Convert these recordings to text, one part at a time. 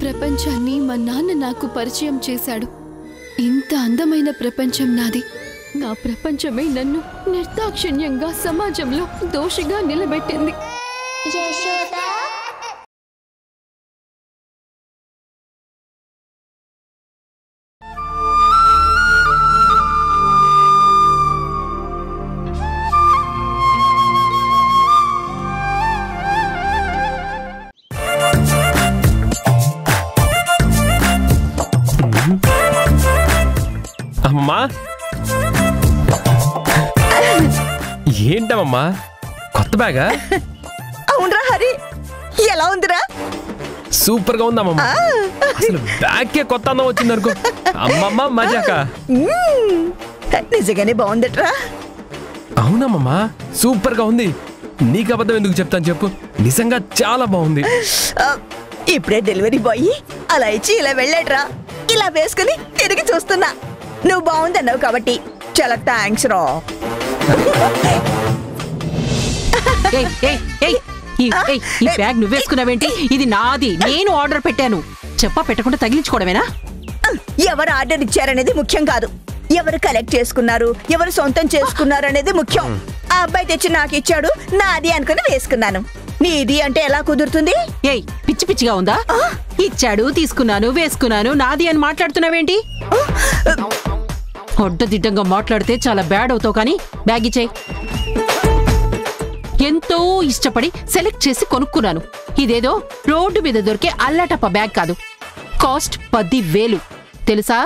ప్రపంచాన్ని మా నాన్న నాకు పరిచయం చేశాడు. ఇంత అందమైన ప్రపంచం నాది. నా ప్రపంచమే నన్ను నిర్దాక్షిణ్యంగా సమాజంలో దోషిగా నిలబెట్టింది. అమ్మా ఏంటమ్మా కొత్త బ్యాగా? అవునరా హరి, ఎలా ఉందిరా? సూపర్ గా ఉందమ్మా. అసలు బ్యాగ్ కొత్త అందం వచ్చింది అనుకో. అమ్మమ్మ మజాక. నిజంగానే బాగుందట్రా. అవునమ్మా సూపర్ గా ఉంది. నీకు అబద్ధం ఎందుకు చెప్తాను చెప్పు, నిజంగా చాలా బాగుంది. ఇప్పుడే డెలివరీ బాయ్ అలా ఇచ్చి ఇలా వెళ్ళాడ్రా. ఇలా వేసుకుని తిరిగి చూస్తున్నా. నువ్వు బాగుందన్నావు కాబట్టి చాలా థ్యాంక్స్ రా. ఈ బ్యాగ్ నువ్వు వేసుకున్నావేంటి? ఇది నాది, నేను ఆర్డర్ పెట్టాను. చెప్పా పెట్టకుండా తగిలించుకోవడమేనా? ఎవరు ఆర్డర్ ఇచ్చారనేది ముఖ్యం కాదు, ఎవరు కలెక్ట్ చేసుకున్నారు, ఎవరు సొంతం చేసుకున్నారు అనేది ముఖ్యం. ఆ అబ్బాయి తెచ్చి నాకు ఇచ్చాడు, నాది అనుకుని వేసుకున్నాను. నీది అంటే ఎలా కుదురుతుంది? ఏయ్ పిచ్చి పిచ్చిగా ఉందా? ఇచ్చాడు, తీసుకున్నాను, వేసుకున్నాను, నాది అని మాట్లాడుతున్నావేంటి? అడ్డదిడ్డంగా మాట్లాడితే చాలా బ్యాడ్ అవుతావు. కానీ బ్యాగ్ ఇచ్చేయి. ఎంతో ఇష్టపడి సెలెక్ట్ చేసి కొనుక్కున్నాను. ఇదేదో రోడ్డు మీద దొరికే అల్లాటప్ప బ్యాగ్ కాదు. కాస్ట్ 10,000 తెలుసా?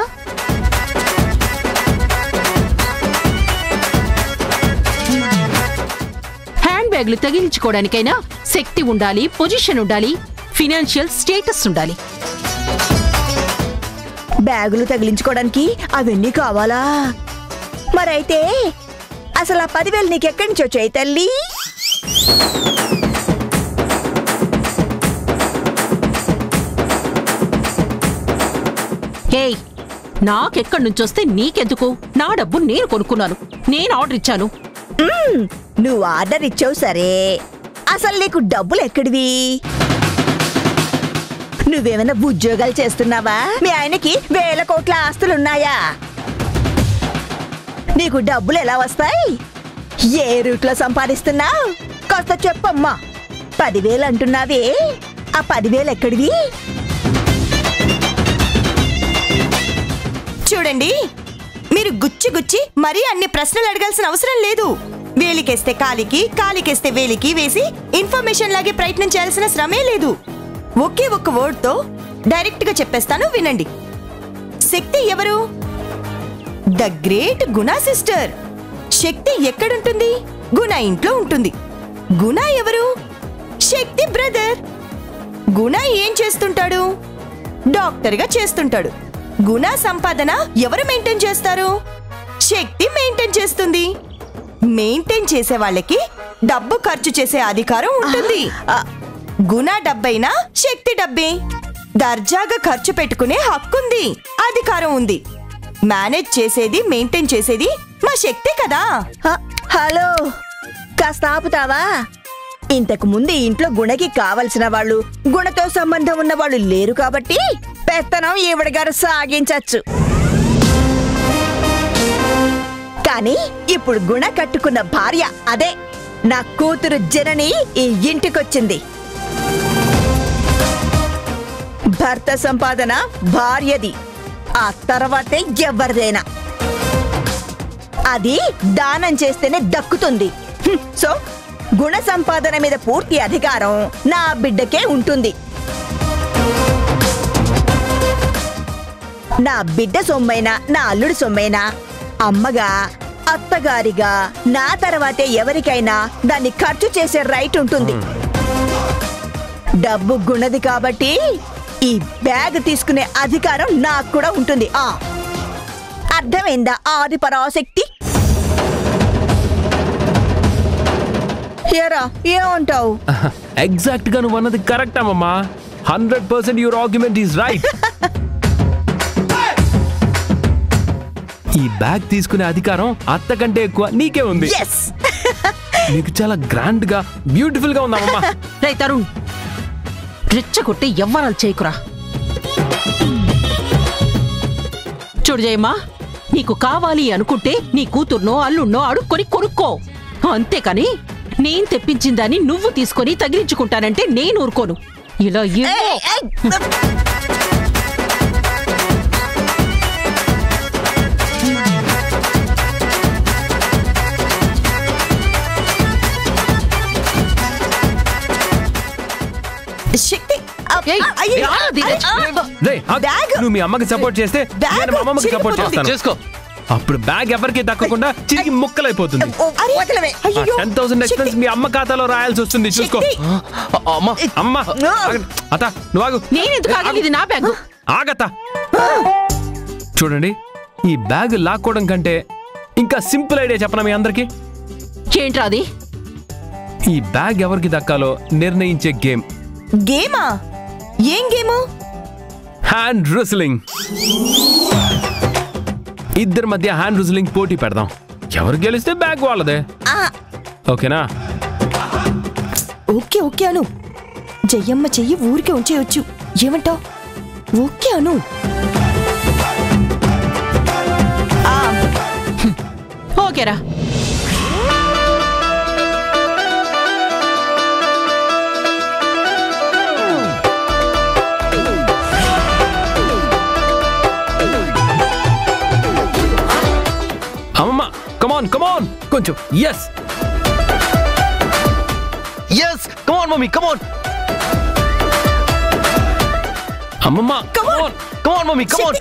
హ్యాండ్ బ్యాగ్లు తగిలించుకోవడానికైనా శక్తి ఉండాలి, పొజిషన్ ఉండాలి, ఫినాన్షియల్ స్టేటస్ ఉండాలి. బ్యాగులు తగిలించుకోవడానికి అవన్నీ కావాలా? మరైతే అసలు ఆ 10,000 నీకెక్కడి నుంచి వచ్చాయి తల్లి? ఏయ్ నాకెక్కడి నుంచి వస్తే నీకెందుకు? నా డబ్బు నేను కొనుక్కున్నాను, నేను ఆర్డర్ ఇచ్చాను. నువ్వు ఆర్డర్ ఇచ్చావు సరే, అసలు నీకు డబ్బులు ఎక్కడివి? నువ్వేమైనా ఉద్యోగాలు చేస్తున్నావా? మీ ఆయనకి వేల కోట్ల ఆస్తులున్నాయా? నీకు డబ్బులు ఎలా వస్తాయి? ఏ రూట్లో సంపాదిస్తున్నావు? కాస్త చెప్పమ్మా. 10,000 అంటున్నావే, ఆ 10,000 ఎక్కడివి? చూడండి, మీరు గుచ్చి గుచ్చి మరీ అన్ని ప్రశ్నలు అడగాల్సిన అవసరం లేదు. వేలికేస్తే కాలికి, కాలికేస్తే వేలికి వేసి ఇన్ఫర్మేషన్ లాగే ప్రయత్నం చేయాల్సిన శ్రమే లేదు. ఒకే ఒక్క వర్డ్ తో డైరెక్ట్ గా చెప్పేస్తాను, వినండి. శక్తి ఎవరు? The great Guna sister. శక్తి ఎక్కడుంటుంది? గుణ ఇంట్లో ఉంటుంది. గుణ ఎవరు? శక్తి బ్రదర్. గుణ ఏం చేస్తుంటాడు? డాక్టర్ గా చేస్తుంటాడు. గుణ సంపాదన ఎవరు మెయింటైన్ చేస్తారు? శక్తి మెయింటైన్ చేస్తుంది. మెయింటైన్ చేసే వాళ్ళకి డబ్బు ఖర్చు చేసే అధికారం ఉంటుంది. గుణ డబ్బైనా శక్తి డబ్బే. దర్జాగా ఖర్చు పెట్టుకునే హక్కుంది, అధికారం ఉంది. మేనేజ్ చేసేది, మెయింటైన్ చేసేది మా శక్తి కదా. హలో, కాస్త ఆపుతావా? ఇంతకు ముందు ఇంట్లో గుణకి కావలసిన వాళ్ళు, గుణతో సంబంధం ఉన్న వాళ్ళు లేరు కాబట్టి పెత్తనం ఈవిడ గారు సాగించచ్చు. కానీ ఇప్పుడు గుణ కట్టుకున్న భార్య, అదే నా కూతురు జనని ఈ ఇంటికొచ్చింది. భర్త సంపాదన భార్యది, ఆ తర్వాతే ఎవరిదైనా. అది దానం చేస్తేనే దక్కుతుంది. సో గుణ సంపాదన మీద పూర్తి అధికారం నా బిడ్డకే ఉంటుంది. నా బిడ్డ సొమ్మైనా, నా అల్లుడి సొమ్మైనా, అమ్మగా, అత్తగారిగా నా తర్వాతే ఎవరికైనా దాన్ని ఖర్చు చేసే రైట్ ఉంటుంది. డబ్బు గుణది కాబట్టి ఈ బ్యాగ్ తీసుకునే అధికారం నాకు కూడా ఉంటుంది. అర్థమైందా ఆది పరాశక్తి? ఏమంటావు? ఎగ్జాక్ట్ గా నువ్వు అన్నది కరెక్ట్ అమ్మమ్మా. 100% యువర్ ఆర్గ్యుమెంట్ ఈస్ రైట్. ఈ బ్యాగ్ తీసుకునే అధికారం అత్త కంటే ఎక్కువ నీకే ఉంది. నీకు చాలా గ్రాండ్ గా, బ్యూటిఫుల్ గా ఉందమ్మా. రే తరుణ్, రెచ్చగొట్టి ఎవ్వరాలు చేయకురా. చూడు జయమ్మా, నీకు కావాలి అనుకుంటే నీ కూతుర్నో అల్లున్నో అడుక్కొని కొనుక్కో, అంతేకాని నేను తెప్పించిన దాన్ని నువ్వు తీసుకొని తగిలించుకుంటానంటే నేను ఊరుకోను. ఇలా శక్తి నువ్వు మీ అమ్మకి సపోర్ట్ చేస్తే నేను మా అమ్మకి సపోర్ట్ చేస్తాను. చేసుకో. అప్పుడు బ్యాగ్ ఎవరికి దక్కకుండా చిరిగి ముక్కలైపోతుంది. 10,000 ఎక్స్పెన్స్ మీ అమ్మ ఖాతాలో రాయాల్సి వస్తుంది. చూసుకో. అమ్మ అత్త నువ్వు ఆగు. నా బ్యాగ్ ఆగత్త. చూడండి, ఈ బ్యాగ్ లాక్కోవడం కంటే ఇంకా సింపుల్ ఐడియా చెప్పనా మీ అందరికి? ఏంట్రా అది? ఈ బ్యాగ్ ఎవరికి దక్కాలో నిర్ణయించే గేమ్. గేమా? ఏం గేమ్? హ్యాండ్ రుస్లింగ్. ఇద్దరి మధ్య హ్యాండ్ రుస్లింగ్ పోటీ పెడదాం. ఎవరు గెలిస్తే బ్యాగ్ వాళ్ళదే. ఓకేనా? ఓకే ఓకే అను. జయమ్మ చెయ్యి ఊరికే ఉంచేయొచ్చు. ఏమంటావ్? ఓకే అను. ఓకేరా. అమ్మమ్మ కమాన్ కమాన్ కొంచెం. Yes yes come on mummy come on. అమ్మమ్మ కమాన్ కమాన్ మమ్మీ కమాన్.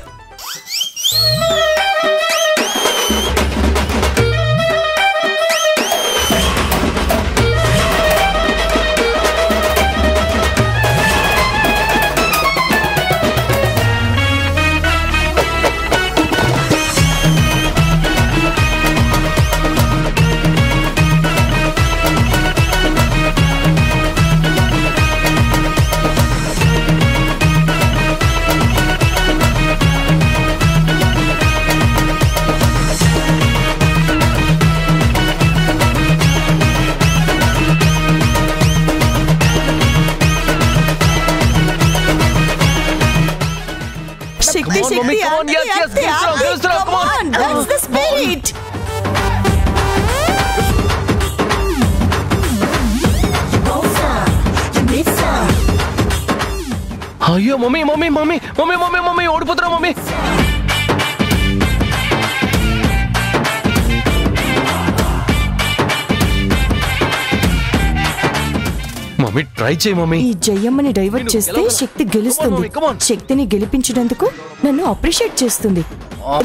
అయ్యో mummy mummy mummy mummy mummy mummy ఓడిపోతున్నా మమ్మీ. మమ్మీ ట్రై చేయి మమ్మీ. ఈ జయమ్మని డైవర్ట్ చేస్తే శక్తి గెలుస్తుంది. శక్తిని గెలిపించినందుకు నన్ను అప్రిషియేట్ చేస్తుంది.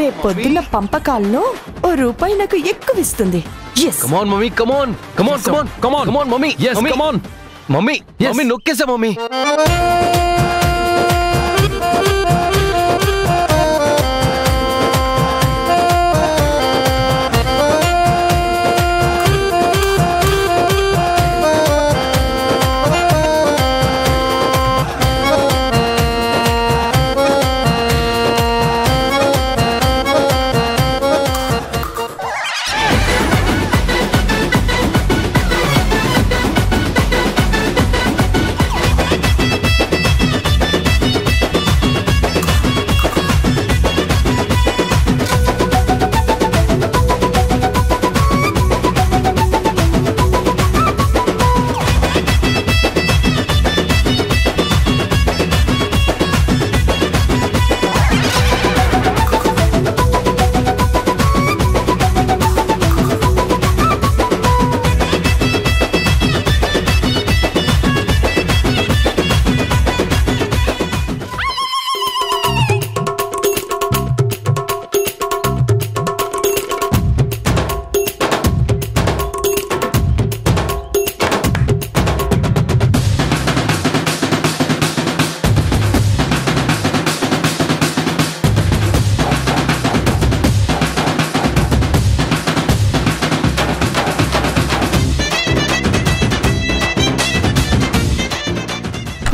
రేపు పొద్దున్న పంపకాల్లో ₹1 నాకు ఎక్కువ ఇస్తుంది. Come mummy mummy come on come on come on come on come. yes come on. Mummy నొక్కేసా మమ్మీ.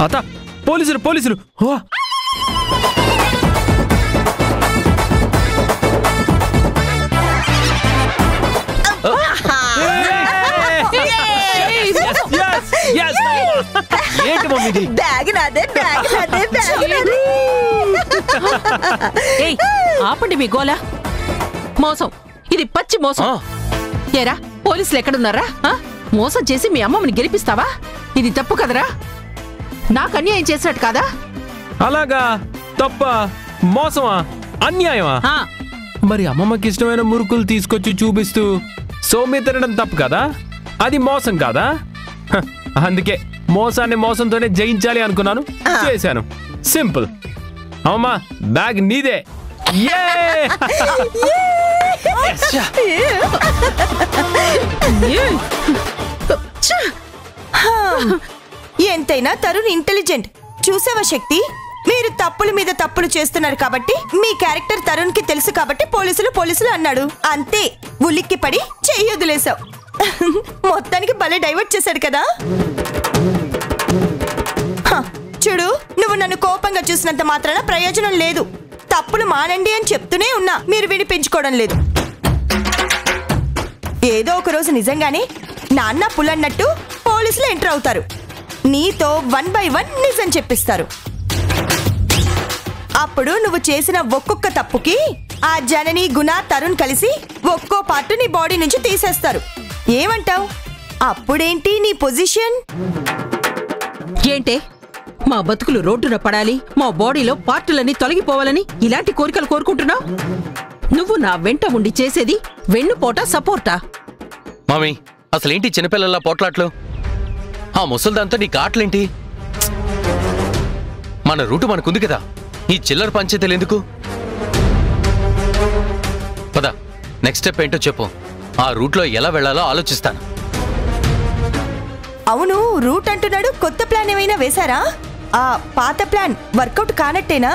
అత్త పోలీసులు పోలీసులు. ఏంటి మమ్మీ? బ్యాగ్ నాదే బ్యాగ్ నాదే బ్యాగ్ నాదే. ఏయ్, ఆపండి మీ గోల. మోసం, ఇది పచ్చి మోసం. ఏరా, పోలీసులు ఎక్కడున్నారా? మోసం చేసి మీ అమ్మమ్మని గెలిపిస్తావా? ఇది తప్పు కదరా? నాకు అన్యాయం చేసినట్టు కాదా? అలాగా? తప్ప? మోసమా? అన్యాయమా? మరి అమ్మమ్మకి ఇష్టమైన మురుకులు తీసుకొచ్చి చూపిస్తూ సోమి తినడం తప్పు కదా? అది మోసం కాదా? అందుకే మోసాన్ని మోసంతోనే జయించాలి అనుకున్నాను, చేశాను. సింపుల్. అమ్మా, బ్యాగ్ నీదే. ఎంతైనా తరుణ్ ఇంటెలిజెంట్. చూసావా శక్తి, మీరు తప్పుల మీద తప్పులు చేస్తున్నారు కాబట్టి మీ క్యారెక్టర్ తరుణ్ కి తెలుసు కాబట్టి పోలీసులు అన్నాడు. అంతే, ఉలిక్కి పడి చెయ్యి వదిలేశావు. మొత్తానికి భలే డైవర్ట్ చేశాడు కదా. చూడు, నువ్వు నన్ను కోపంగా చూసినంత మాత్రాన ప్రయోజనం లేదు. తప్పులు మానండి అని చెప్తూనే ఉన్నా, మీరు వినిపించుకోవడం లేదు. ఏదో ఒక రోజు నిజంగానే నాన్న పులన్నట్టు పోలీసులు ఎంటర్ అవుతారు. నీతో 1 by 1 నిజం చెప్పిస్తారు. అప్పుడు నువ్వు చేసిన ఒక్కొక్క తప్పుకి ఆ జనని, గుణ, తరుణ్ కలిసి ఒక్కో పార్ట్ నీ బాడీ నుంచి తీసేస్తారు. ఏమంటావ్? అప్పుడేంటి నీ పొజిషన్? ఏంటే, మా బతుకులు రోడ్డున పడాలి, మా బాడీలో పార్టులన్నీ తొలగిపోవాలని ఇలాంటి కోరికలు కోరుకుంటున్నావు? నువ్వు నా వెంట ఉండి చేసేది వెన్నుపోట సపోర్టా? మామీ, అసలేంటి చిన్నపిల్లల పోట్లాట్లు? ఆ ముసల్దాంతో నీకు ఆటలేంటి? మన రూటు మనకుంది కదా, ఈ చిల్లర పంచాయతీలు ఎందుకు? పద, నెక్స్ట్ స్టెప్ ఏంటో చెప్పు. ఆ రూట్లో ఎలా వెళ్లాలో ఆలోచిస్తాను. అవును, రూట్ అంటున్నాడు. కొత్త ప్లాన్ ఏమైనా వేశారా? ఆ పాత ప్లాన్ వర్కౌట్ కానట్టేనా?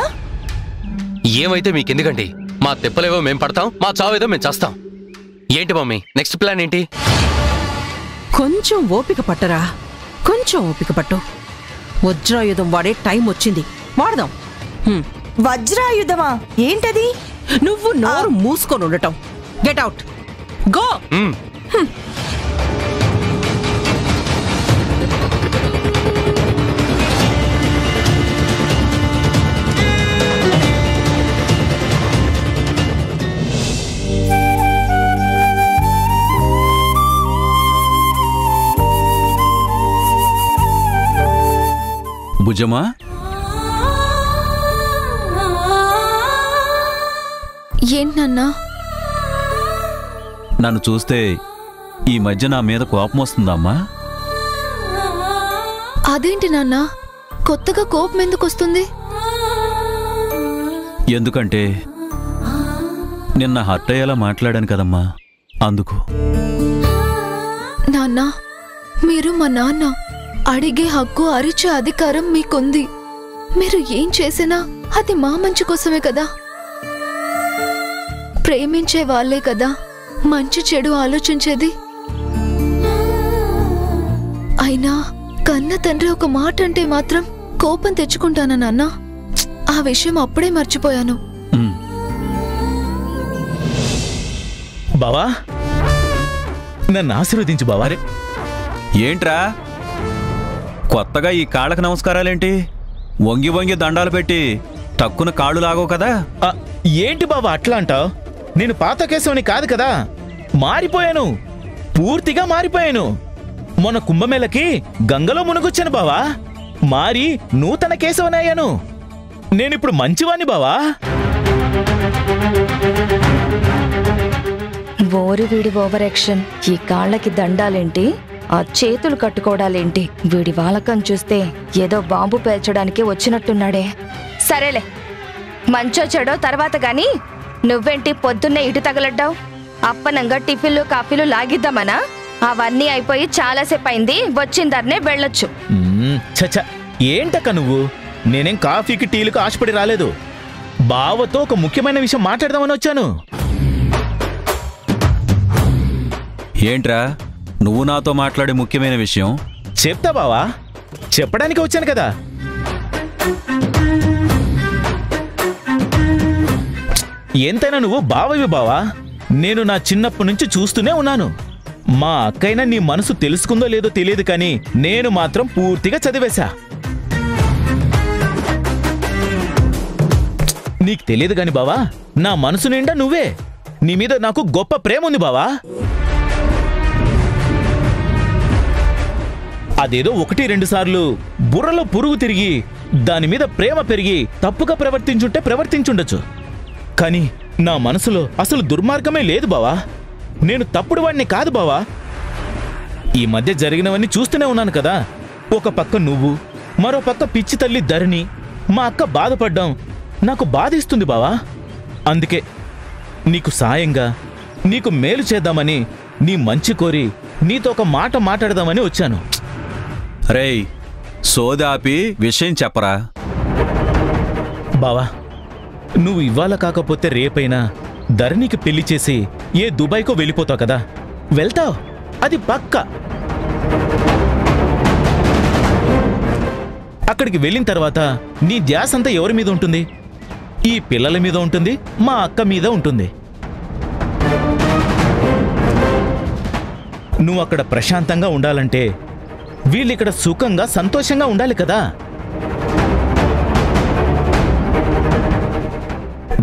ఏమైతే మీకెందుకండి? మా తిప్పలేవో మేం పడతాం, మా చావేదో మేం చేస్తాం. ఏంటి మమ్మీ, నెక్స్ట్ ప్లాన్ ఏంటి? కొంచెం ఓపిక పట్టరా, కొంచెం ఓపిక పట్టు. వజ్రాయుధం వాడే టైం వచ్చింది, వాడదాం. వజ్రాయుధమా? ఏంటది? నువ్వు నోరు మూసుకొని ఉండటం. Get out, go. భుజమా, ఏంటన్నా? నన్ను చూస్తే ఈ మధ్య నా మీద కోపం వస్తుందమ్మా? అదేంటి నాన్నా, కొత్తగా కోపం ఎందుకు వస్తుంది? ఎందుకంటే నిన్న హర్ట్ అయ్యేలా మాట్లాడాను కదమ్మా, అందుకు. నాన్నా, మీరు మా నాన్న. అడిగే హక్కు, అరిచే అధికారం మీకుంది. మీరు ఏం చేసినా అది మా మంచి కోసమే కదా. ప్రేమించే వాళ్ళే కదా మంచి చెడు ఆలోచించేది. అయినా కన్న తండ్రి ఒక మాట అంటే మాత్రం కోపం తెచ్చుకుంటానా నాన్న? ఆ విషయం అప్పుడే మర్చిపోయాను. బావా, నన్ను ఆశీర్వదించు బావా. ఏంట్రా కొత్తగా ఈ కాళ్ళకు నమస్కారాలేంటి? వంగి వంగి దండాలు పెట్టి తక్కువ కాళ్ళు లాగవు కదా? ఏంటి బావా అట్లా అంటావు? నేను పాత కేశవుని కాదు కదా, మారిపోయాను, పూర్తిగా మారిపోయాను. మొన్న కుంభమేళకి గంగలో మునుగొచ్చాను బావా, మారి నూతన కేశవుని అయ్యాను. నేనిప్పుడు మంచివాణ్ణి బావా. ఓరి వీడి ఓవర్ యాక్షన్. ఈ కాళ్ళకి దండాలేంటి, ఆ చేతులు కట్టుకోవడాలేంటి? వీడి వాలకం చూస్తే ఏదో బాంబు పేల్చడానికి వచ్చినట్టున్నాడే. సరేలే, మంచో చెడో తర్వాత గాని నువ్వేంటి పొద్దున్నే ఇటు తగలడ్డావు? అప్పనంగా టిఫిన్లు కాఫీలు లాగిద్దామనా? అవన్నీ అయిపోయి చాలాసేపు అయింది, వచ్చిందర్నే వెళ్ళొచ్చు. చచ్చా, ఏంటక్క నువ్వు? నేనేం కాఫీకి టీలకు ఆశపడి రాలేదు. బావతో ఒక ముఖ్యమైన విషయం మాట్లాడదామని వచ్చాను. ఏంట్రా నువ్వు నాతో మాట్లాడే ముఖ్యమైన విషయం? చెప్తా బావా, చెప్పడానికి వచ్చాను కదా. ఎంతైనా నువ్వు బావవి బావా. నేను నా చిన్నప్పటి నుంచి చూస్తూనే ఉన్నాను. మా అక్కైనా నీ మనసు తెలుసుకుందో లేదో తెలియదు కానీ నేను మాత్రం పూర్తిగా చదివేశా. నీకు తెలియదు గాని బావా, నా మనసు నిండా నువ్వే. నీ మీద నాకు గొప్ప ప్రేమ ఉంది బావా. అదేదో 1-2 సార్లు బుర్రలో పురుగు తిరిగి దాని మీద ప్రేమ పెరిగి తప్పుగా ప్రవర్తించుండొచ్చు. కానీ నా మనసులో అసలు దుర్మార్గమే లేదు బావా. నేను తప్పుడు వాడిని కాదు బావా. ఈ మధ్య జరిగినవన్నీ చూస్తూనే ఉన్నాను కదా. ఒక పక్క నువ్వు, మరో పక్క పిచ్చి తల్లి ధరణి, మా అక్క బాధపడ్డాం నాకు బాధిస్తుంది బావా. అందుకే నీకు సాయంగా, నీకు మేలు చేద్దామని, నీ మంచి కోరి నీతో ఒక మాట మాట్లాడదామని వచ్చాను. రేయ్, సోదాపి విషయం చెప్పరా. బావా, నువ్వు ఇవాళ కాకపోతే రేపైనా ధరణికి పెళ్లి చేసి ఏ దుబాయ్కో వెళ్ళిపోతావు కదా. వెళ్తావు, అది పక్కా. అక్కడికి వెళ్ళిన తర్వాత నీ ధ్యాస అంతా ఎవరి మీద ఉంటుంది? ఈ పిల్లల మీద ఉంటుంది, మా అక్క మీద ఉంటుంది. నువ్వు అక్కడ ప్రశాంతంగా ఉండాలంటే వీళ్ళిక్కడ సుఖంగా సంతోషంగా ఉండాలి కదా.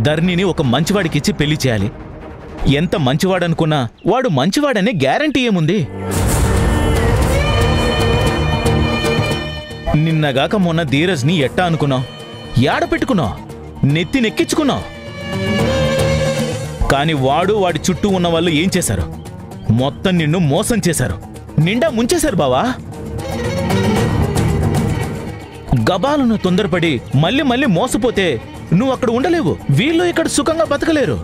ధరణిని ఒక మంచివాడికిచ్చి పెళ్లి చేయాలి. ఎంత మంచివాడనుకున్నా వాడు మంచివాడనే గ్యారంటీ ఏముంది? నిన్నగాక మొన్న ధీరజ్ని ఎట్టా అనుకున్నావు? యాడ పెట్టుకున్నావు? నెత్తినెక్కించుకున్నావు. కాని వాడి చుట్టూ ఉన్న వాళ్ళు ఏం చేశారు? మొత్తం నిన్ను మోసం చేశారు, నిండా ముంచేశారు బావా. గబాలను తొందరపడి మళ్ళీ మోసపోతే నువ్వు అక్కడ ఉండలేవు, వీళ్ళు ఇక్కడ సుఖంగా బతకలేరు.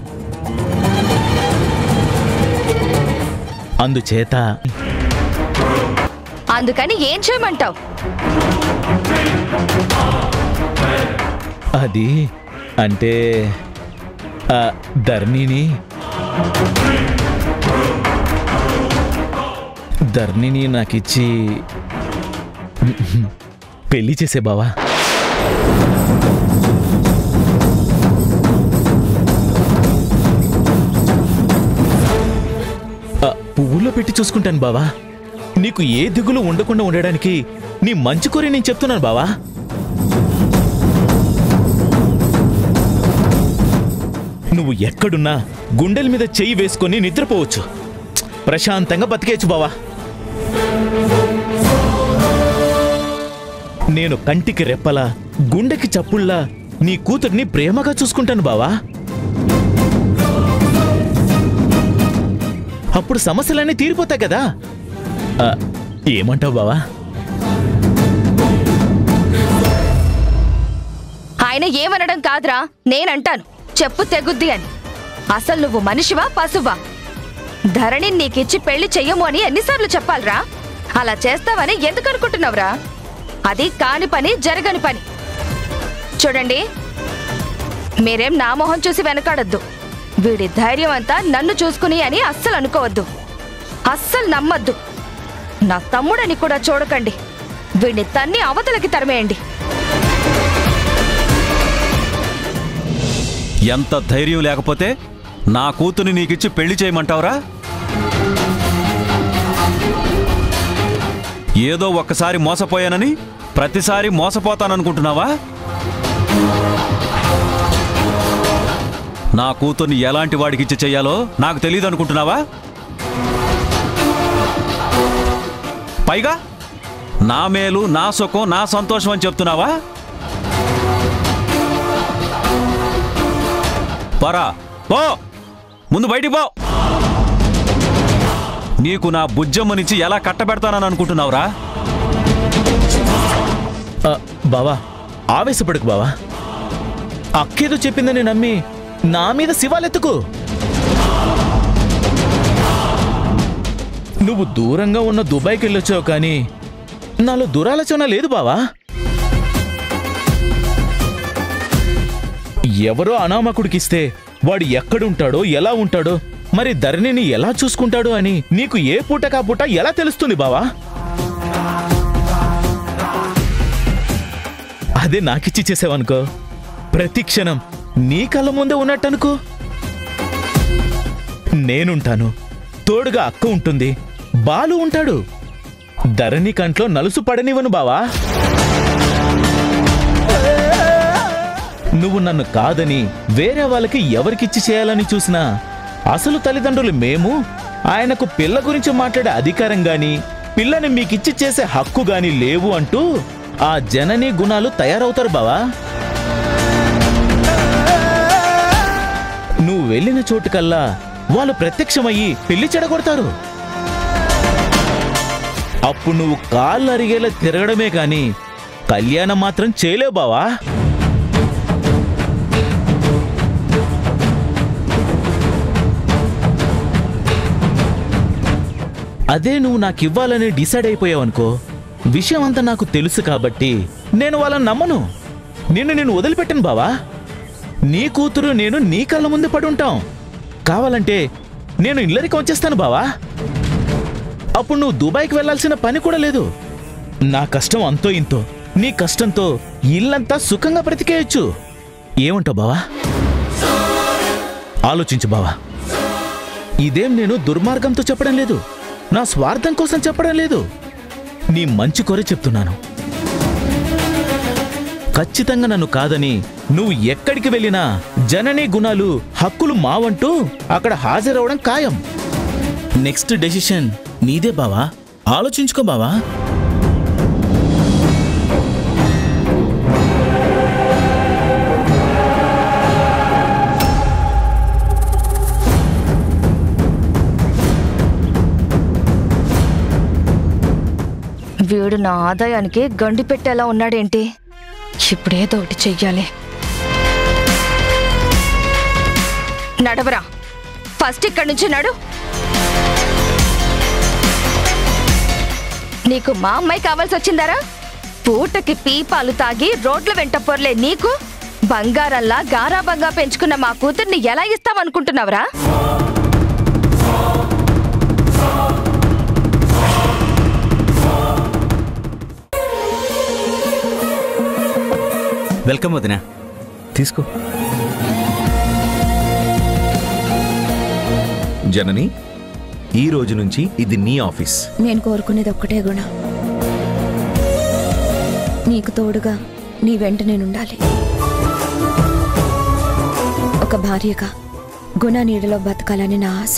అందుకని ఏం చేయమంటావు? అది అంటే ధరణిని నాకిచ్చి పెళ్లి చేసే బావా. పువ్వుల్లో పెట్టి చూసుకుంటాను బావా. నీకు ఏ దిగులు ఉండకుండా ఉండడానికి నీ మంచి కోరి నేను చెప్తున్నాను బావా. నువ్వు ఎక్కడున్నా గుండెల మీద చెయ్యి వేసుకొని నిద్రపోవచ్చు, ప్రశాంతంగా బతికేయచ్చు బావా. నేను కంటికి రెప్పలా, గుండెకి చప్పుళ్లా నీ కూతుర్ని ప్రేమగా చూసుకుంటాను బావా. అప్పుడు సమస్యలన్నీ తీరిపోతాయి కదా. ఏమంటావు బావా? ఆయన ఏమనడం కాదురా, నేనంటాను చెప్పు తెగుద్ది అని. అసలు నువ్వు మనిషివా పశువా? ధరణి నీకిచ్చి పెళ్లి చెయ్యము అని ఎన్నిసార్లు చెప్పాలరా? అలా చేస్తావని ఎందుకు అనుకుంటున్నావురా? అది కాని పని, జరగని పని. చూడండి, మీరేం నా మొహం చూసి వెనకాడొద్దు. వీడి ధైర్యం అంతా నన్ను చూసుకుని అని అస్సలు అనుకోవద్దు, అస్సలు నమ్మద్దు. నా తమ్ముడని కూడా చూడకండి. వీడిని తన్ని అవతలకి తరిమేయండి. ఎంత ధైర్యం లేకపోతే నా కూతుని నీకిచ్చి పెళ్లి చేయమంటావురా? ఏదో ఒక్కసారి మోసపోయానని ప్రతిసారి మోసపోతాననుకుంటున్నావా? నా కూతుర్ని ఎలాంటి వాడికిచ్చి చెయ్యాలో నాకు తెలియదు అనుకుంటున్నావా? పైగా నా మేలు, నా సుఖం, నా సంతోషం అని చెప్తున్నావా? పరా పో, ముందు బయటికి పో. నీకు నా బుజ్జమ్మనిచ్చి ఎలా కట్టబెడతానని అనుకుంటున్నావురా? బావా, ఆవేశపడకు బావా. అక్కేదో చెప్పిందని నమ్మి నా మీద శివాలెత్తుకు. నువ్వు దూరంగా ఉన్న దుబాయ్కి వెళ్ళొచ్చావు, కానీ నాలో దురాలోచన లేదు బావా. ఎవరో అనామకుడికిస్తే వాడు ఎక్కడుంటాడో, ఎలా ఉంటాడో, మరి ధరణిని ఎలా చూసుకుంటాడో అని నీకు ఏ పూటకా పూట ఎలా తెలుస్తుంది బావా? అదే నాకిచ్చి చేసావనుకో, ప్రతి క్షణం నీ కళ్ళ ముందే ఉన్నట్టనుకో. నేనుంటాను, తోడుగా అక్క ఉంటుంది, బాలు ఉంటాడు. ధరణి కంట్లో నలుసు పడనివ్వను బావా. నువ్వు నన్ను కాదని వేరే వాళ్ళకి ఎవరికిచ్చి చేయాలని చూసినా అసలు తల్లిదండ్రులు మేము ఆయనకు పిల్ల గురించి మాట్లాడే అధికారం గాని పిల్లని మీకిచ్చి చేసే హక్కు గాని లేవు అంటూ ఆ జననీ గుణాలు తయారవుతారు బావా. నువ్వు వెళ్ళిన చోటుకల్లా వాళ్ళు ప్రత్యక్షమయ్యి పెళ్లి చెడగొడతారు. అప్పుడు నువ్వు కాళ్ళు అరిగేలా తిరగడమే కాని కళ్యాణం మాత్రం చేయలేవు బావా. అదే నువ్వు నాకివ్వాలని డిసైడ్ అయిపోయావనుకో, విషయం అంతా నాకు తెలుసు కాబట్టి నేను వాళ్ళని నమ్మను. నేను వదిలిపెట్టను బావా. నీ కూతురు నేను నీ కళ్ళ ముందే పడుంటాం. కావాలంటే నేను ఇల్లరికి వచ్చేస్తాను బావా. అప్పుడు నువ్వు దుబాయ్కి వెళ్లాల్సిన పని కూడా లేదు. నా కష్టం అంతో ఇంతో, నీ కష్టంతో ఇల్లంతా సుఖంగా బ్రతికేయచ్చు. ఏమంటావు బావా? ఆలోచించు బావా. ఇదేం నేను దుర్మార్గంతో చెప్పడం లేదు, నా స్వార్థం కోసం చెప్పడం లేదు. నీ మంచి కోరి చెప్తున్నాను. ఖచ్చితంగా నన్ను కాదని నువ్వు ఎక్కడికి వెళ్ళినా జననీ గుణాలు హక్కులు మావంటూ అక్కడ హాజరవడం ఖాయం. నెక్స్ట్ డెసిషన్ నీదే బావా. ఆలోచించుకో బావా. వీడు నా ఆదాయానికి గండి పెట్టేలా ఉన్నాడేంటి? ఇప్పుడేదో ఒకటి చెయ్యాలి. నడవరా, ఫస్ట్ ఇక్కడి నుంచి నడు. నీకు మా అమ్మాయి కావాల్సి వచ్చిందారా? పూటకి పీపాలు తాగి రోడ్ల వెంట పొర్లే నీకు బంగారంలా గారాబంగా పెంచుకున్న మా కూతుర్ని ఎలా ఇస్తావనుకుంటున్నావురా? వెల్కమ్ వదినా, తీసుకో. జనని, ఈ రోజు నుంచి ఇది నీ ఆఫీస్. నేను కోరుకునేది ఒక్కటే గుణ, నీకు తోడుగా నీ వెంట నేనుండాలి. ఒక భార్యగా గుణ నీడలో బతకాలని నా ఆశ.